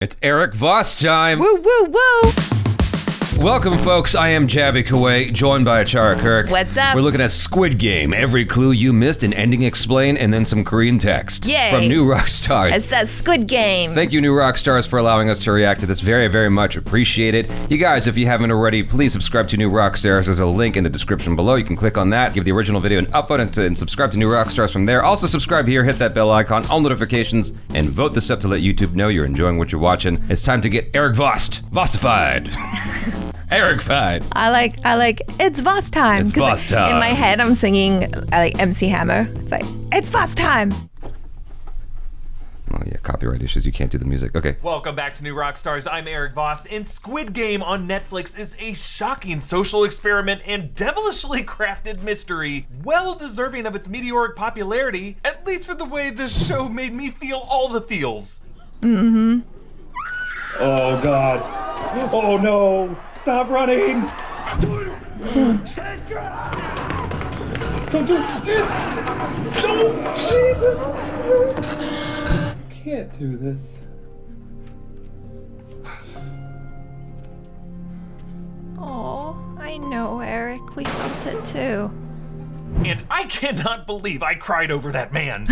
It's Eric Voss time. Woo, woo, woo. Welcome, folks. I am Jaby, Koay, joined by ACHARA, KIRK. What's up? We're looking at SQUID Game. Every clue you missed, an ending explained, and then some Korean text. Yay. From New Rockstars. It says SQUID Game. Thank you, New Rockstars, for allowing us to react to this. Very, very much appreciate it. You guys, if you haven't already, please subscribe to New Rockstars. There's a link in the description below. You can click on that, give the original video an upvote, and subscribe to New Rockstars from there. Also, subscribe here, hit that bell icon, all notifications, and vote this up to let YouTube know you're enjoying what you're watching. It's time to get Eric Vossed. Vossified. Eric-fied. I like, it's Voss time. It's Voss time. In my head, I'm singing like MC Hammer. It's like, it's Voss time. Oh yeah, copyright issues. You can't do the music. Okay. Welcome back to New Rockstars. I'm Eric Voss, and SQUID Game on Netflix is a shocking social experiment and devilishly crafted mystery, well deserving of its meteoric popularity, at least for the way this show made me feel all the feels. Mm-hmm. Oh God. Oh no. Stop running. Don't do this. No, Jesus Christ. Can't do this. Oh, I know, Eric. We felt it too. And I cannot believe I cried over that man.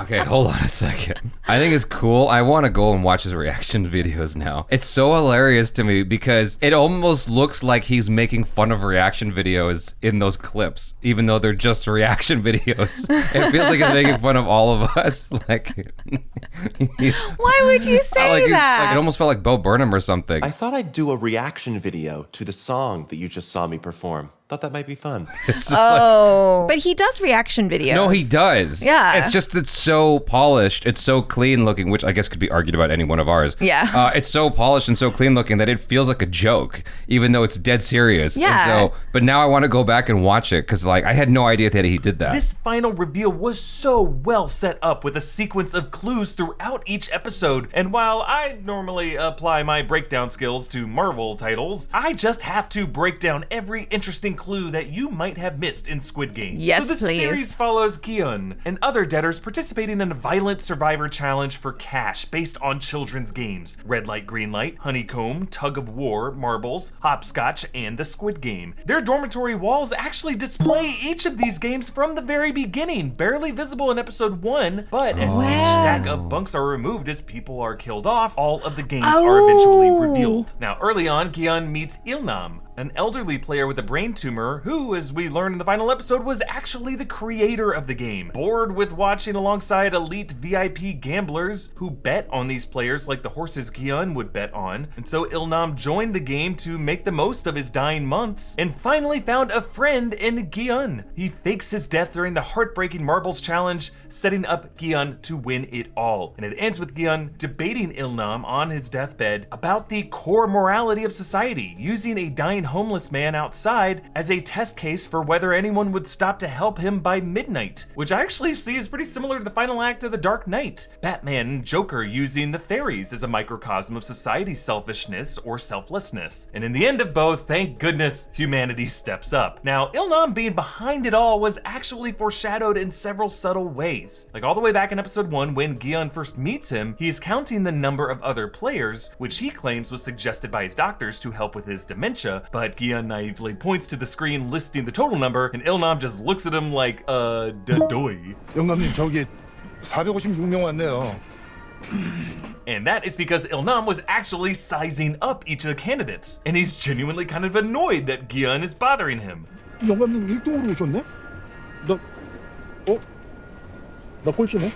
Okay, hold on a second. I think it's cool. I want to go and watch his reaction videos now. It's so hilarious to me because it almost looks like he's making fun of reaction videos in those clips, even though they're just reaction videos. It feels like he's making fun of all of us. Like, Why would you say that? Like, it almost felt like Bo Burnham or something. I thought I'd do a reaction video to the song that you just saw me perform. Thought that might be fun. It's just but he does reaction videos. No, he does. Yeah. It's so polished. It's so clean looking, which I guess could be argued about any one of ours. Yeah. It's so polished and so clean looking that it feels like a joke, even though it's dead serious. Yeah. And so, but now I want to go back and watch it because like I had no idea that he did that. This final reveal was so well set up with a sequence of clues throughout each episode, and while I normally apply my breakdown skills to Marvel titles, I just have to break down every interesting clue that you might have missed in SQUID Game. Yes, so this please. series follows Kyun and other debtors participating in a violent survivor challenge for cash based on children's games: Red Light, Green Light, Honeycomb, Tug of War, Marbles, Hopscotch, and the SQUID Game. Their dormitory walls actually display each of these games from the very beginning, barely visible in episode 1, but as each stack of bunks are removed as people are killed off, all of the games are eventually revealed. Now, early on, Kyun meets Ilnam, an elderly player with a brain tumor who, as we learn in the final episode, was actually the creator of the game. Bored with watching alongside elite VIP gamblers who bet on these players like the horses Kyun would bet on, and so Ilnam joined the game to make the most of his dying months, and finally found a friend in Kyun. He fakes his death during the heartbreaking Marbles challenge, setting up Kyun to win it all. And it ends with Kyun debating Ilnam on his deathbed about the core morality of society, using a dying homeless man outside as a test case for whether anyone would stop to help him by midnight, which I actually see is pretty similar to the final act of The Dark Knight. Batman and Joker using the fairies as a microcosm of society's selfishness or selflessness. And in the end of both, thank goodness, humanity steps up. Now, Ilnam being behind it all was actually foreshadowed in several subtle ways. Like all the way back in episode 1, when Kyun first meets him, he is counting the number of other players, which he claims was suggested by his doctors to help with his dementia, but Kyun naively points to the screen listing the total number, and Ilnam just looks at him like, doy. 영감님, 저기 456명 왔네요. And that is because Ilnam was actually sizing up each of the candidates, and he's genuinely kind of annoyed that Kyun is bothering him. 영감님 1등으로 오셨네? 나 꼴찌네?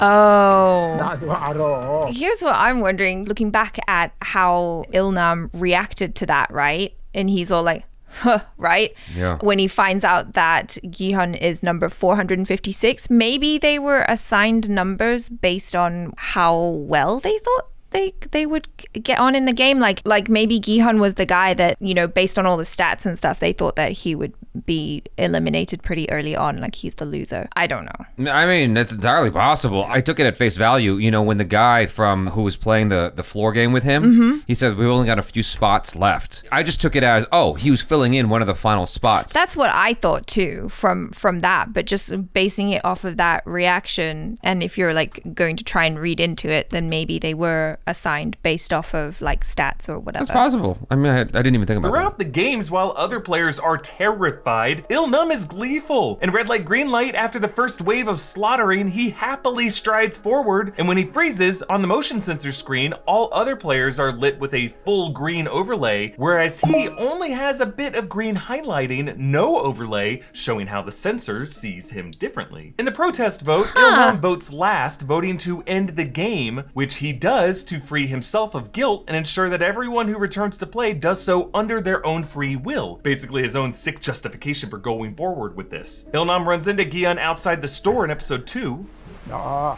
Oh. 나도 알아. Here's what I'm wondering, looking back at how Ilnam reacted to that, right? And he's all like, huh, right? Yeah. When he finds out that Gihyun is number 456, maybe they were assigned numbers based on how well they thought they would get on in the game. Like maybe Gihyun was the guy that, you know, based on all the stats and stuff, they thought that he would be eliminated pretty early on, like he's the loser. I don't know. I mean, it's entirely possible. I took it at face value. You know, when the guy who was playing the floor game with him, he said, we've only got a few spots left. I just took it as, oh, he was filling in one of the final spots. That's what I thought too from that, but just basing it off of that reaction, and if you're like going to try and read into it, then maybe they were assigned based off of like stats or whatever. That's possible. I mean, I didn't even think about Throughout that. the games, while other players are terrified, Il-Num is gleeful. In Red Light Green Light, after the first wave of slaughtering, he happily strides forward, and when he freezes, on the motion sensor screen, all other players are lit with a full green overlay, whereas he only has a bit of green highlighting, no overlay, showing how the sensor sees him differently. In the protest vote, Il-Num votes last, voting to end the game, which he does to free himself of guilt and ensure that everyone who returns to play does so under their own free will. Basically his own sick justification for going forward with this. Il-Num runs into Gi-hun outside the store in episode 2. 나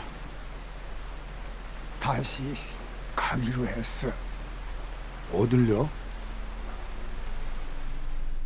다시 가기로 했어. 어딜요?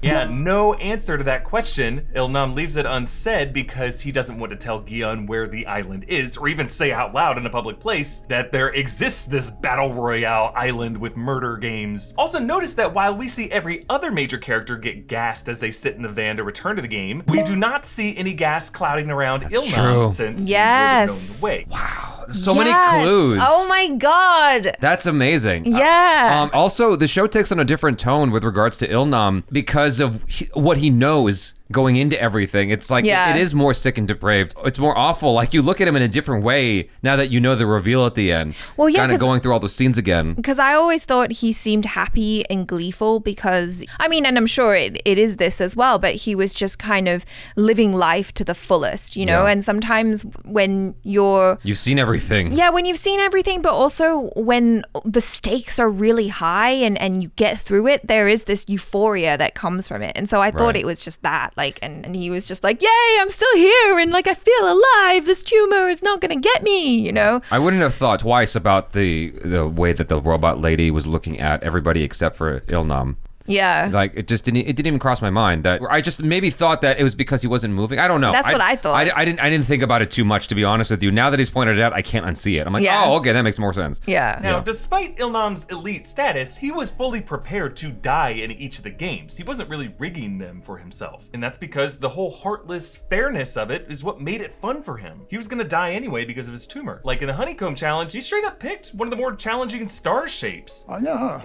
Yeah, no answer to that question. Il-Num leaves it unsaid because he doesn't want to tell Gi-hun where the island is, or even say out loud in a public place that there exists this battle royale island with murder games. Also notice that while we see every other major character get gassed as they sit in the van to return to the game, we do not see any gas clouding around Il-Num true. since Yes. he would have known the way. Wow. So many Yes. clues. Oh my god. That's amazing. Yeah. Also, the show takes on a different tone with regards to Il-Num because of what he knows going into everything. It's like, Yeah. it is more sick and depraved. It's more awful. Like, you look at him in a different way now that you know the reveal at the end. Well, yeah, Kind of 'cause- going through all those scenes again. Because I always thought he seemed happy and gleeful because, I mean, and I'm sure it is this as well, but he was just kind of living life to the fullest, you know? Yeah. And sometimes when you're, You've seen everything. yeah, when you've seen everything, but also when the stakes are really high and you get through it, there is this euphoria that comes from it. And so I thought Right. it was just that, like, and he was just like, yay, I'm still here. And like, I feel alive. This tumor is not going to get me, you know? I wouldn't have thought twice about the way that the robot lady was looking at everybody except for Il-Num. Yeah. Like, it didn't even cross my mind that I just maybe thought that it was because he wasn't moving. I don't know. That's what I thought. I didn't think about it too much, to be honest with you. Now that he's pointed it out, I can't unsee it. I'm like, Yeah. oh, okay, that makes more sense. Yeah. Now, despite Il-Num's elite status, he was fully prepared to die in each of the games. He wasn't really rigging them for himself. And that's because the whole heartless fairness of it is what made it fun for him. He was gonna die anyway because of his tumor. Like in the Honeycomb Challenge, he straight up picked one of the more challenging star shapes. 아니야,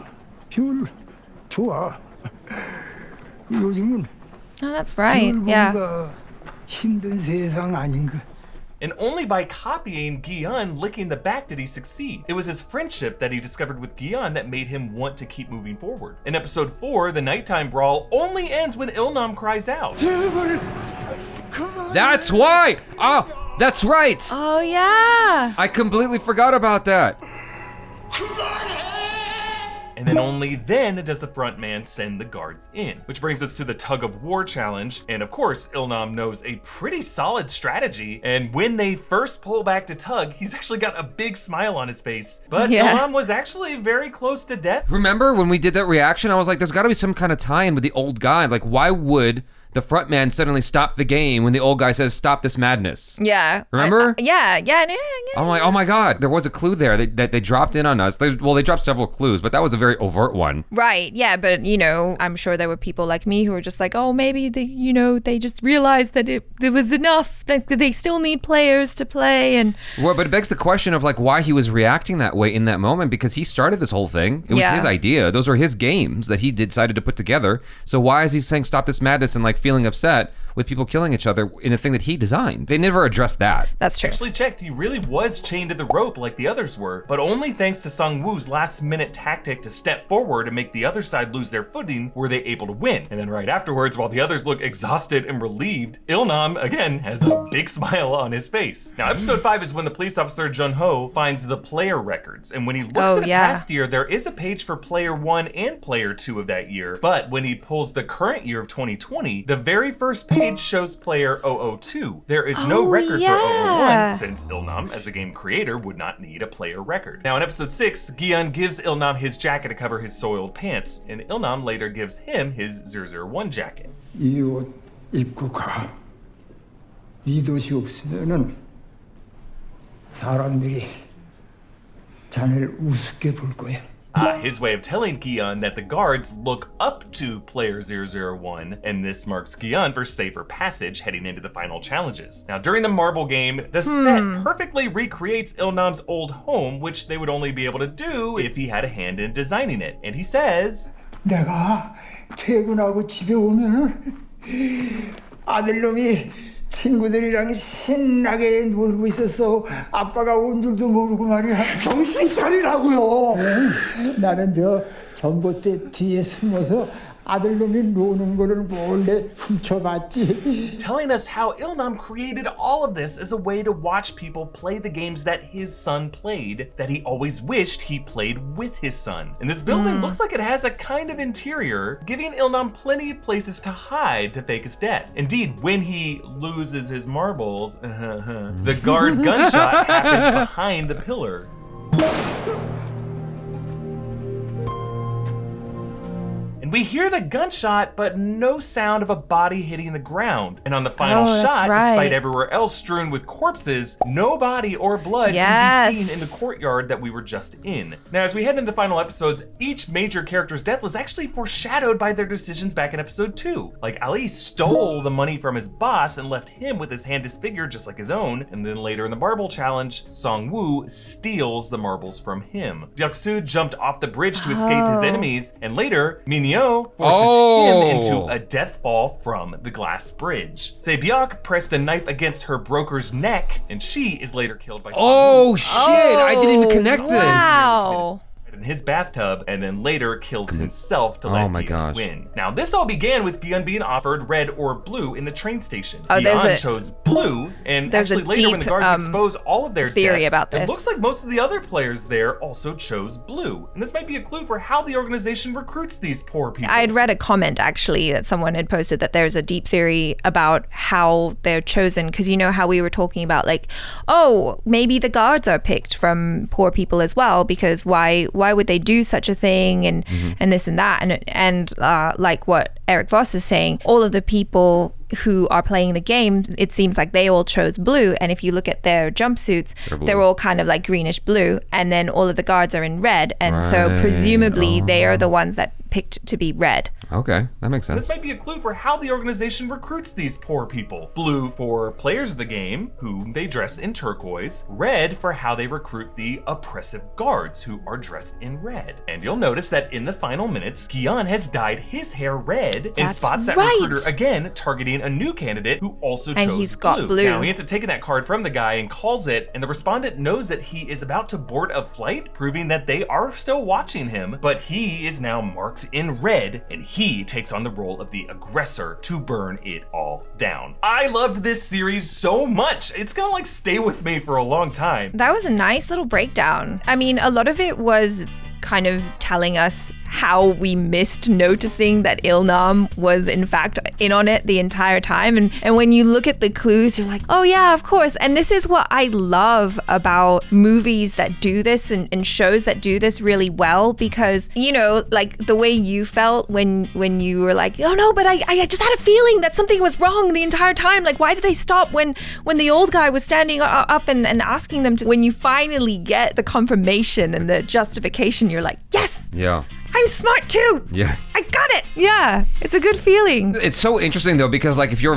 별 좋아. 요즘은 Oh, that's right. 별 Yeah. 보기가 힘든 세상 아닌가. And only by copying Gi-hun licking the back did he succeed. It was his friendship that he discovered with Gi-hun that made him want to keep moving forward. In episode 4, the nighttime brawl only ends when Il-Num cries out. 제발 그만. That's why. Oh, that's right. Oh, yeah. I completely forgot about that. And then only then does the front man send the guards in. Which brings us to the tug of war challenge. And of course, Il-Num knows a pretty solid strategy. And when they first pull back to tug, he's actually got a big smile on his face. But Yeah. Il-Num was actually very close to death. Remember when we did that reaction? I was like, there's got to be some kind of tie-in with the old guy. Like, why would the front man suddenly stop the game when the old guy says, stop this madness? Yeah. Remember? Yeah. I'm like, oh my God, there was a clue there that they dropped in on us. They dropped several clues, but that was a very overt one. Right. Yeah. But, you know, I'm sure there were people like me who were just like, oh, maybe they just realized that it was enough, that they still need players to play. And Well, but it begs the question of like why he was reacting that way in that moment, because he started this whole thing. It was Yeah. his idea. Those were his games that he decided to put together. So why is he saying stop this madness and like feeling upset with people killing each other in a thing that he designed? They never addressed that. that's true. Actually checked, he really was chained to the rope like the others were, but only thanks to Sung-woo's last minute tactic to step forward and make the other side lose their footing were they able to win. And then right afterwards, while the others look exhausted and relieved, Il-Num, again, has a big smile on his face. Now, episode 5 is when the police officer Jun-ho finds the player records, and when he looks Oh, at a yeah. past year, there is a page for player 1 and player 2 of that year, but when he pulls the current year of 2020, the very first page shows player 002. There is no Oh, record yeah. for 001, since Il-Num, as a game creator, would not need a player record. Now in episode 6, Gi-hun gives Il-Num his jacket to cover his soiled pants, and Il-Num later gives him his 001 jacket. 이 옷 입고 가. 이 돛이 없으면은 사람들이 자네를 우습게 볼 거야. His way of telling Gi-hun that the guards look up to player 001, and this marks Gi-hun for safer passage heading into the final challenges. Now, during the marble game, the set perfectly recreates Il-nam's old home, which they would only be able to do if he had a hand in designing it. And he says, 내가 퇴근하고 집에 오면은 아들놈이 친구들이랑 신나게 놀고 있었어. 아빠가 온 줄도 모르고 말이야. 정신 차리라고요. 나는 저 전봇대 뒤에 숨어서 아들놈이 노는 거를 몰래 훔쳐봤지. telling us how Il-nam created all of this as a way to watch people play the games that his son played, that he always wished he played with his son. And this building looks like it has a kind of interior, giving Il-nam plenty of places to hide to fake his death. Indeed, when he loses his marbles, the guard gunshot happens behind the pillar. And we hear the gunshot, but no sound of a body hitting the ground. And on the final shot, despite everywhere else strewn with corpses, no body or blood can be seen in the courtyard that we were just in. Now, as we head into the final episodes, each major character's death was actually foreshadowed by their decisions back in episode 2. Like, Ali stole the money from his boss and left him with his hand disfigured just like his own. And then later in the marble challenge, Song-woo steals the marbles from him. Deok-soo jumped off the bridge to escape his enemies, and later, Min-yo forces him into a death fall from the glass bridge. Se-byuk pressed a knife against her broker's neck, and she is later killed by Oh shit, I didn't even connect this. Wow. in his bathtub, and then later kills himself to let Gi-hun win. Now, this all began with Gi-hun being offered red or blue in the train station. Gi-hun chose blue, and actually later when the guards expose all of their theory deaths, about this. it looks like most of the other players there also chose blue. And this might be a clue for how the organization recruits these poor people. I had read a comment actually that someone had posted that there's a deep theory about how they're chosen, because you know how we were talking about like, oh, maybe the guards are picked from poor people as well, because why would they do such a thing, and and this and that, and like what Eric Voss is saying, all of the people who are playing the game, it seems like they all chose blue, and if you look at their jumpsuits, they're all kind of like greenish blue, and then all of the guards are in red, and so presumably they are the ones that picked to be red. Okay, that makes sense. This might be a clue for how the organization recruits these poor people. Blue for players of the game, whom they dress in turquoise. Red for how they recruit the oppressive guards, who are dressed in red. And you'll notice that in the final minutes, Gi-hun has dyed his hair red and spots that recruiter again, targeting a new candidate who also chose he's got blue. Now, he ends up taking that card from the guy and calls it, and the respondent knows that he is about to board a flight, proving that they are still watching him, but he is now marked in red, and he takes on the role of the aggressor to burn it all down. I loved this series so much. It's gonna like stay with me for a long time. That was a nice little breakdown. I mean, a lot of it was kind of telling us how we missed noticing that Il-nam was in fact in on it the entire time. And when you look at the clues, you're like, oh yeah, of course. And this is what I love about movies that do this and shows that do this really well, because, you know, like the way you felt when you were like, oh no, but I just had a feeling that something was wrong the entire time. Like, why did they stop when the old guy was standing up and asking them to, when you finally get the confirmation and the justification, you're like, yes! Yeah. I'm smart too. Yeah. I got it. Yeah. It's a good feeling. It's so interesting though, because like if you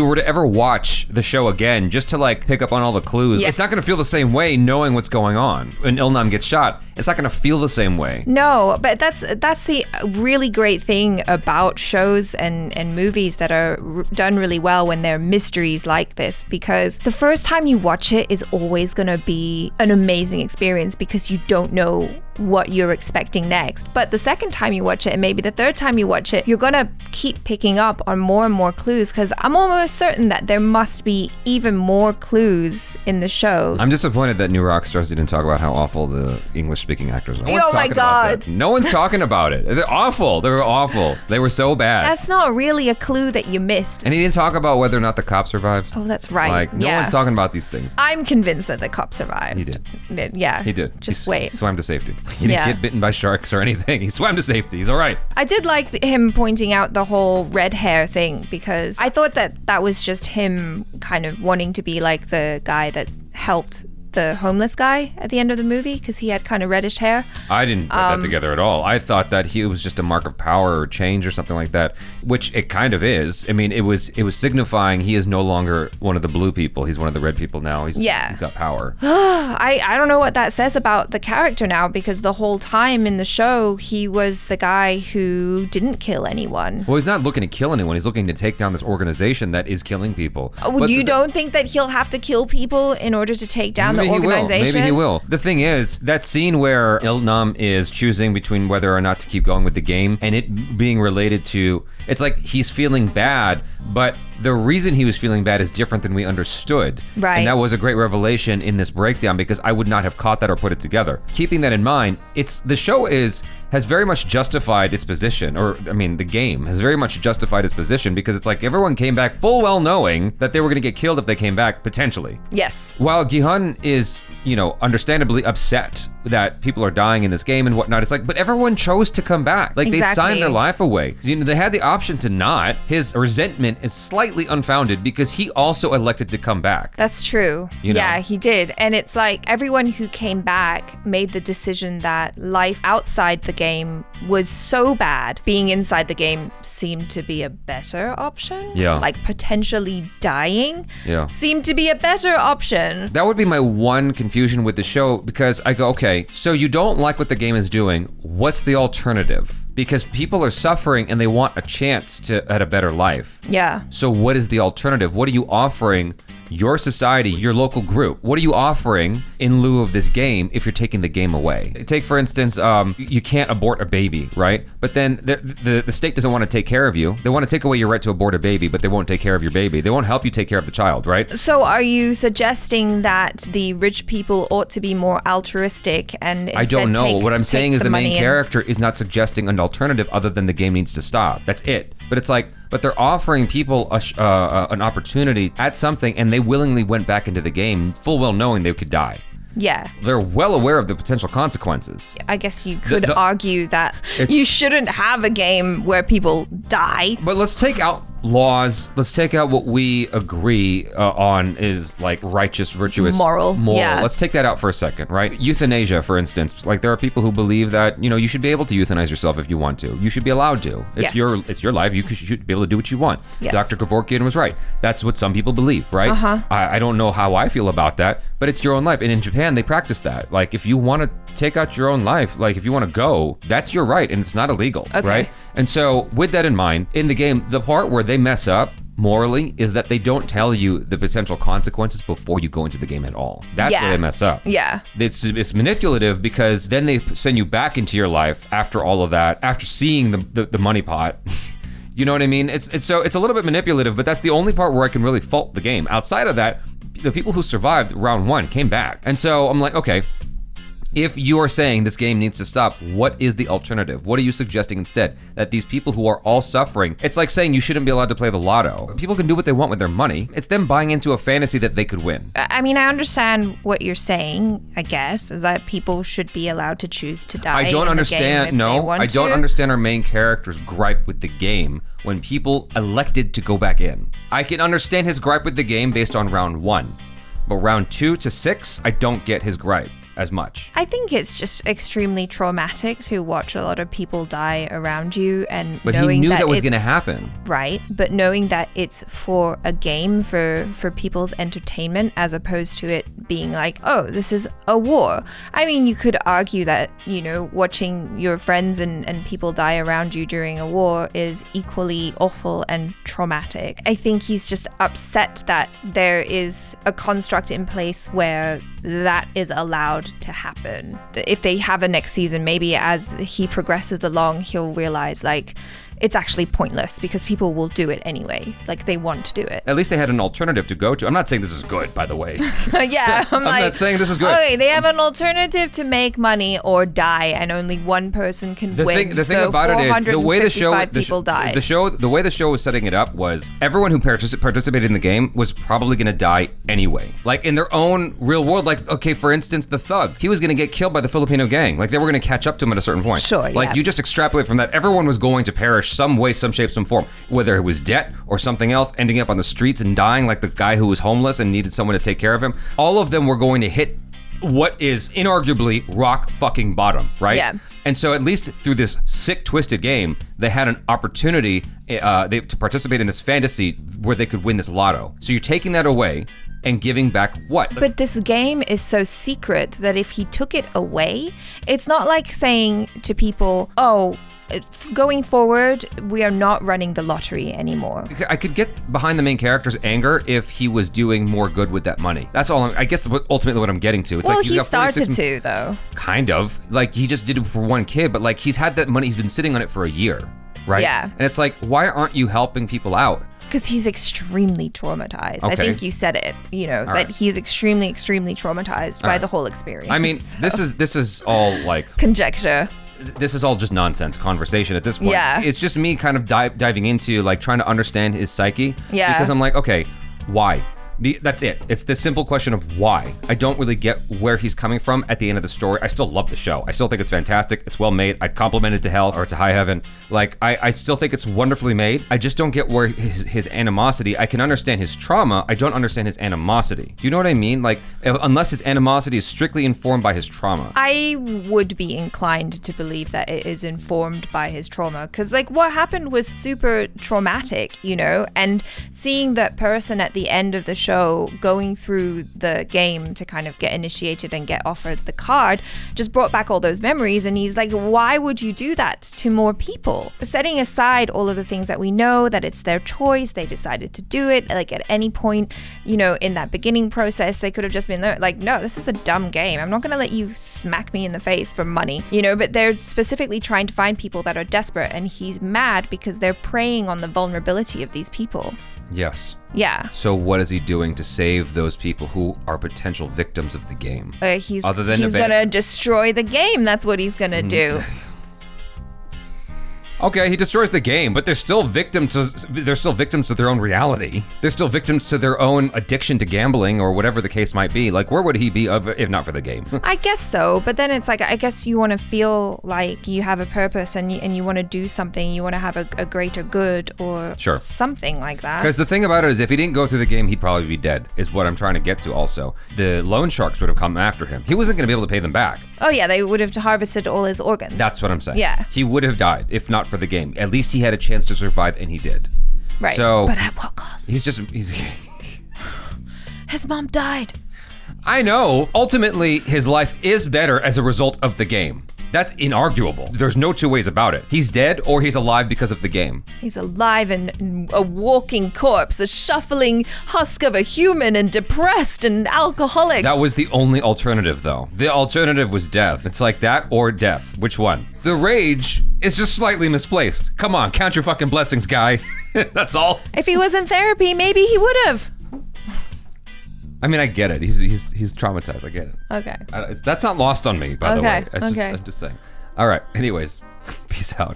were to ever watch the show again, just to like pick up on all the clues, it's not gonna feel the same way knowing what's going on. When Il-nam gets shot, it's not gonna feel the same way. No, but that's the really great thing about shows and movies that are done really well when they're mysteries like this, because the first time you watch it is always gonna be an amazing experience because you don't know what you're expecting next. But the second time you watch it, and maybe the third time you watch it, you're gonna keep picking up on more and more clues, because I'm almost certain that there must be even more clues in the show. I'm disappointed that New Rockstars didn't talk about how awful the English-speaking actors are. Oh my God. No one's talking about it. They're awful. They were awful. They were so bad. That's not really a clue that you missed. And he didn't talk about whether or not the cop survived. Oh, that's right. Like, no one's talking about these things. I'm convinced that the cop survived. He did. Yeah. He did. Just He wait. swam to safety. He didn't get bitten by sharks or anything. He swam to safety. He's all right. I did like him pointing out the whole red hair thing because I thought that was just him kind of wanting to be like the guy that's helped the homeless guy at the end of the movie because he had kind of reddish hair. I didn't put that together at all. I thought that he was just a mark of power or change or something like that, which it kind of is. I mean, it was signifying he is no longer one of the blue people. He's one of the red people now. He's got power. I don't know what that says about the character now because the whole time in the show, he was the guy who didn't kill anyone. Well, he's not looking to kill anyone. He's looking to take down this organization that is killing people. You don't think that he'll have to kill people in order to take down the organization? Maybe he will. The thing is, that scene where Il-nam is choosing between whether or not to keep going with the game and it being related to, it's like he's feeling bad, but the reason he was feeling bad is different than we understood. Right. And that was a great revelation in this breakdown because I would not have caught that or put it together. Keeping that in mind, the show has very much justified its position, the game has very much justified its position because it's like everyone came back full well knowing that they were gonna get killed if they came back, potentially. Yes. While Gi-hun is, understandably upset that people are dying in this game and whatnot, it's like, but everyone chose to come back. Like, they signed their life away. They had the option to not. His resentment is slightly unfounded because he also elected to come back. That's true. Yeah, he did. And it's like everyone who came back made the decision that life outside the game was so bad. Being inside the game seemed to be a better option. Yeah. Like potentially dying seemed to be a better option. That would be my one confusion with the show because I go, okay, so you don't like what the game is doing. What's the alternative? Because people are suffering and they want a chance at a better life. Yeah. So what is the alternative? What are you offering your society, your local group? What are you offering in lieu of this game if you're taking the game away? Take, for instance, you can't abort a baby, right? But then the state doesn't want to take care of you. They want to take away your right to abort a baby, but they won't take care of your baby. They won't help you take care of the child, right? So are you suggesting that the rich people ought to be more altruistic and instead I don't know. What I'm saying is the main money character is not suggesting an alternative other than the game needs to stop. That's it. But it's like, but they're offering people an opportunity at something, and they willingly went back into the game full well knowing they could die. Yeah. They're well aware of the potential consequences. I guess you could argue that you shouldn't have a game where people die. But let's take out laws. Let's take out what we agree on is like righteous, virtuous, moral. Yeah. Let's take that out for a second, right? Euthanasia, for instance. Like, there are people who believe that, you should be able to euthanize yourself if you want to. You should be allowed to. It's your life. You should be able to do what you want. Yes. Dr. Kevorkian was right. That's what some people believe, right? I don't know how I feel about that, but it's your own life. And in Japan, they practice that. Like, if you want to take out your own life, like if you want to go, that's your right, and it's not illegal, right? And so with that in mind, in the game, the part where they mess up morally is that they don't tell you the potential consequences before you go into the game at all. That's where they mess up. Yeah. It's manipulative because then they send you back into your life after all of that, after seeing the money pot. You know what I mean? It's a little bit manipulative, but that's the only part where I can really fault the game. Outside of that, the people who survived round one came back. And so I'm like, okay, if you're saying this game needs to stop, what is the alternative? What are you suggesting instead? That these people who are all suffering, it's like saying you shouldn't be allowed to play the lotto. People can do what they want with their money. It's them buying into a fantasy that they could win. I mean, I understand what you're saying, I guess, is that people should be allowed to choose to die. I don't understand, I don't understand our main character's gripe with the game when people elected to go back in. I can understand his gripe with the game based on round 1, but round 2 to 6, I don't get his gripe as much. I think it's just extremely traumatic to watch a lot of people die around you, and but knowing he knew that was it's going to happen, right? But knowing that it's for a game, for people's entertainment, as opposed to it being like, oh, this is a war. I mean, you could argue that, watching your friends and people die around you during a war is equally awful and traumatic. I think he's just upset that there is a construct in place where that is allowed to happen. If they have a next season, maybe as he progresses along, he'll realize, like, it's actually pointless because people will do it anyway. Like they want to do it. At least they had an alternative to go to. I'm not saying this is good, by the way. Yeah, I'm not saying this is good. Okay, they have an alternative to make money or die, and only one person can win. The thing about it is the way the show, people died. The way the show was setting it up was everyone who participated in the game was probably going to die anyway. Like in their own real world. Like, okay, for instance, the thug, he was going to get killed by the Filipino gang. Like they were going to catch up to him at a certain point. Sure. Like you just extrapolate from that. Everyone was going to perish some way, some shape, some form. Whether it was debt or something else, ending up on the streets and dying, like the guy who was homeless and needed someone to take care of him. All of them were going to hit what is inarguably rock fucking bottom, right? Yeah. And so at least through this sick, twisted game, they had an opportunity to participate in this fantasy where they could win this lotto. So you're taking that away and giving back what? But this game is so secret that if he took it away, it's not like saying to people, oh, going forward, we are not running the lottery anymore. I could get behind the main character's anger if he was doing more good with that money. That's all. I guess ultimately what I'm getting to. It's well, like he started to, though. Kind of. Like he just did it for one kid, but like he's had that money. He's been sitting on it for a year, right? Yeah. And it's like, why aren't you helping people out? Because he's extremely traumatized. Okay. I think you said it, that right. he's extremely, extremely traumatized by right. the whole experience. I mean, so. this is all like conjecture. This is all just nonsense conversation at this point. Yeah. It's just me kind of diving into like trying to understand his psyche. Yeah. Because I'm like, okay, why? That's it. It's the simple question of why. I don't really get where he's coming from at the end of the story. I still love the show. I still think it's fantastic. It's well made. I compliment it to hell or to high heaven. Like, I still think it's wonderfully made. I just don't get where his animosity. I can understand his trauma. I don't understand his animosity. Do you know what I mean? Like, unless his animosity is strictly informed by his trauma. I would be inclined to believe that it is informed by his trauma. Because, like, what happened was super traumatic, and seeing that person at the end of the show going through the game to kind of get initiated and get offered the card just brought back all those memories, and he's like, why would you do that to more people? Setting aside all of the things that we know, that it's their choice, they decided to do it, like at any point, in that beginning process, they could have just been like, no, this is a dumb game. I'm not going to let you smack me in the face for money, but they're specifically trying to find people that are desperate, and he's mad because they're preying on the vulnerability of these people. Yes. Yeah. So what is he doing to save those people who are potential victims of the game? He's gonna destroy the game. That's what he's gonna do. Okay, he destroys the game, but they're still victims to their own reality. They're still victims to their own addiction to gambling or whatever the case might be. Like, where would he be if not for the game? I guess so, but then it's like, I guess you want to feel like you have a purpose and you want to do something. You want to have a greater good or something like that. Because the thing about it is, if he didn't go through the game, he'd probably be dead, is what I'm trying to get to also. The loan sharks would have come after him. He wasn't going to be able to pay them back. Oh yeah, they would have harvested all his organs. That's what I'm saying. Yeah. He would have died if not for the game. At least he had a chance to survive, and he did. Right. So, but at what cost? He's His mom died. I know. Ultimately, his life is better as a result of the game. That's inarguable. There's no two ways about it. He's dead or he's alive because of the game. He's alive and a walking corpse, a shuffling husk of a human, and depressed and alcoholic. That was the only alternative, though. The alternative was death. It's like that or death. Which one? The rage is just slightly misplaced. Come on, count your fucking blessings, guy. That's all. If he was in therapy, maybe he would have. I mean, I get it. He's traumatized. I get it. Okay. That's not lost on me, by the way. Okay. I'm just saying. All right. Anyways, peace out.